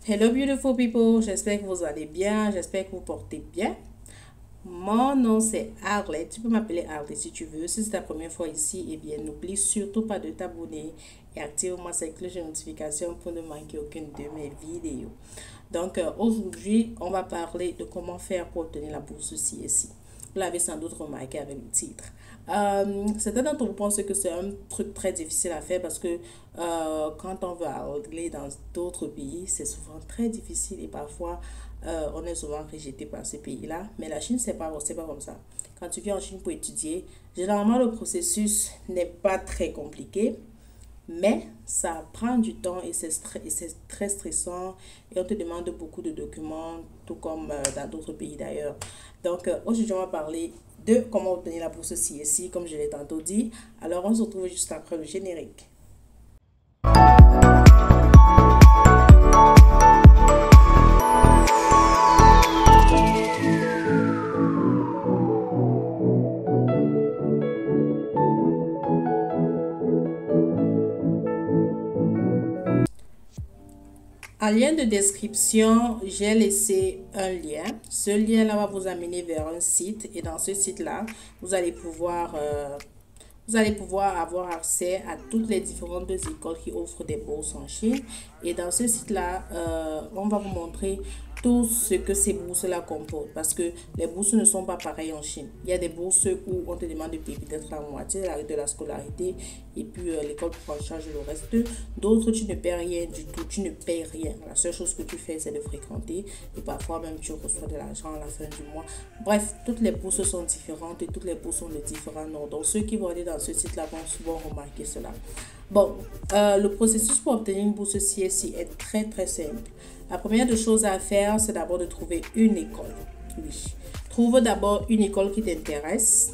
Hello beautiful people, j'espère que vous allez bien, j'espère que vous portez bien. Mon nom c'est Arlette, tu peux m'appeler Arlette si tu veux. Si c'est ta première fois ici, eh bien n'oublie surtout pas de t'abonner et active-moi cette cloche de notification pour ne manquer aucune de mes vidéos. Donc aujourd'hui, on va parler de comment faire pour obtenir la bourse CSI. Vous l'avez sans doute remarqué avec le titre. Certains d'entre vous pensent que c'est un truc très difficile à faire parce que quand on veut aller dans d'autres pays, c'est souvent très difficile et parfois on est souvent rejeté par ces pays-là. Mais la Chine, c'est pas comme ça. Quand tu viens en Chine pour étudier, généralement le processus n'est pas très compliqué. Mais ça prend du temps et c'est très stressant et on te demande beaucoup de documents, tout comme dans d'autres pays d'ailleurs. Donc aujourd'hui, on va parler de comment obtenir la bourse CSI, comme je l'ai tantôt dit. Alors, on se retrouve juste après le générique. En lien de description, j'ai laissé un lien. Ce lien-là va vous amener vers un site et dans ce site-là, vous allez pouvoir avoir accès à toutes les différentes écoles qui offrent des bourses en Chine. Et dans ce site-là, on va vous montrer tout ce que ces bourses-là comportent. Parce que les bourses ne sont pas pareilles en Chine. Il y a des bourses où on te demande de payer peut-être la moitié de la scolarité. Et puis l'école prend en charge le reste. D'autres, tu ne payes rien du tout. Tu ne payes rien. La seule chose que tu fais, c'est de fréquenter. Et parfois même, tu reçois de l'argent à la fin du mois. Bref, toutes les bourses sont différentes et toutes les bourses sont de différents noms. Donc, ceux qui vont aller dans ce site-là vont souvent remarquer cela. Bon, le processus pour obtenir une bourse CSI est très simple. La première des choses à faire, c'est d'abord de trouver une école. Oui, trouve d'abord une école qui t'intéresse.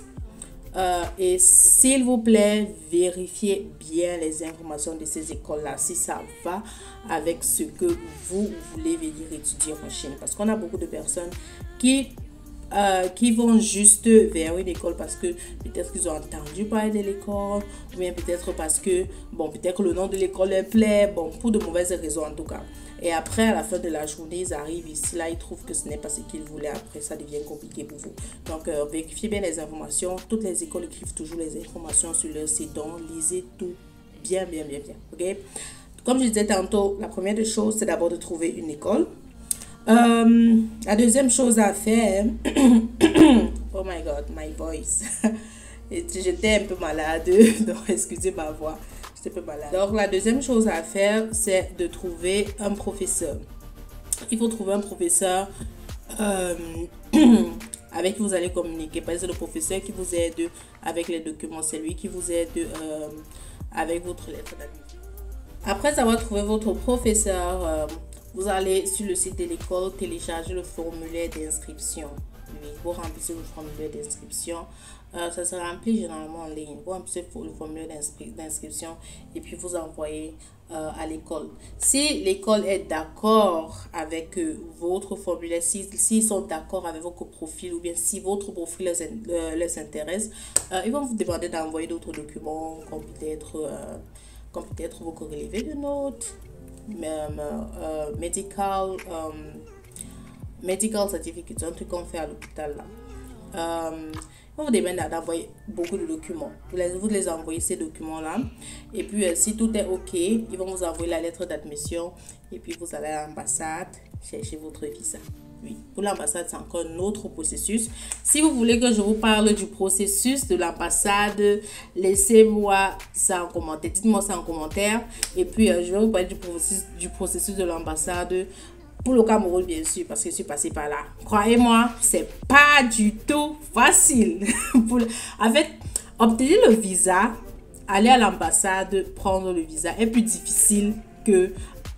Et s'il vous plaît, vérifiez bien les informations de ces écoles-là, si ça va avec ce que vous voulez venir étudier en Chine. Parce qu'on a beaucoup de personnes qui vont juste vers une école parce que peut-être qu'ils ont entendu parler de l'école, ou bien peut-être parce que, bon, peut-être que le nom de l'école leur plaît, bon, pour de mauvaises raisons en tout cas. Et après, à la fin de la journée, ils arrivent ici, là, ils trouvent que ce n'est pas ce qu'ils voulaient. Après, ça devient compliqué pour vous. Donc, vérifiez bien les informations. Toutes les écoles écrivent toujours les informations sur leur site. Donc, lisez tout bien. OK? Comme je disais tantôt, la première des choses, c'est d'abord de trouver une école. La deuxième chose à faire, oh my god, my voice, j'étais un peu malade, donc excusez ma voix, j'étais un peu malade. Donc la deuxième chose à faire, c'est de trouver un professeur. Il faut trouver un professeur avec qui vous allez communiquer. Par exemple, le professeur qui vous aide avec les documents, c'est lui qui vous aide avec votre lettre d'admission. Après avoir trouvé votre professeur, vous allez sur le site de l'école, télécharger le formulaire d'inscription. Oui, vous remplissez le formulaire d'inscription. Ça se remplit généralement en ligne. Vous remplissez le formulaire d'inscription et puis vous envoyez à l'école. Si l'école est d'accord avec votre formulaire, s'ils sont d'accord avec votre profil ou bien si votre profil les intéresse, ils vont vous demander d'envoyer d'autres documents comme peut-être vos relevés de notes, medical certificate, un truc qu'on fait à l'hôpital là. On vous demande d'envoyer beaucoup de documents. Vous les envoyez ces documents-là. Et puis, si tout est OK, ils vont vous envoyer la lettre d'admission. Et puis, vous allez à l'ambassade chercher votre visa. Oui, pour l'ambassade, c'est encore un autre processus. Si vous voulez que je vous parle du processus de l'ambassade, laissez-moi ça en commentaire. Dites-moi ça en commentaire. Et puis, je vais vous parler du processus de l'ambassade pour le Cameroun, bien sûr, parce que je suis passée par là. Croyez-moi, c'est pas du tout facile. En fait, obtenir le visa, aller à l'ambassade, prendre le visa est plus difficile que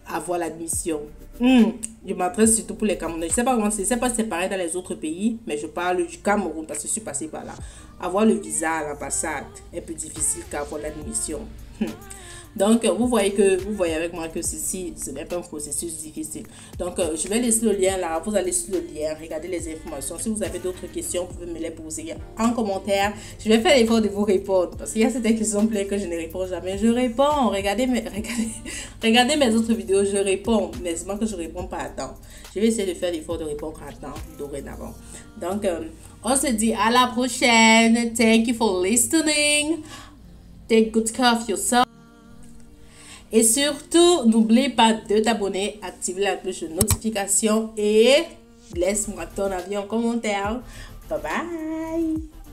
avoir l'admission. Je m'adresse surtout pour les Camerounais. Je sais pas comment c'est, je sais pas si c'est pareil dans les autres pays, mais je parle du Cameroun parce que je suis passée par là. Avoir le visa à l'ambassade est plus difficile qu'avoir l'admission. Donc, vous voyez avec moi que ceci, ce n'est pas un processus difficile. Donc, je vais laisser le lien là. Vous allez sur le lien, regardez les informations. Si vous avez d'autres questions, vous pouvez me les poser en commentaire. Je vais faire l'effort de vous répondre parce qu'il y a certaines questions que je ne réponds jamais. Je réponds. Regardez mes autres vidéos, je réponds. Mais c'est moi que je ne réponds pas à temps. Je vais essayer de faire l'effort de répondre à temps dorénavant. Donc, on se dit à la prochaine. Thank you for listening. Take good care of yourself. Et surtout, n'oublie pas de t'abonner, activer la cloche de notification et laisse-moi ton avis en commentaire. Bye bye!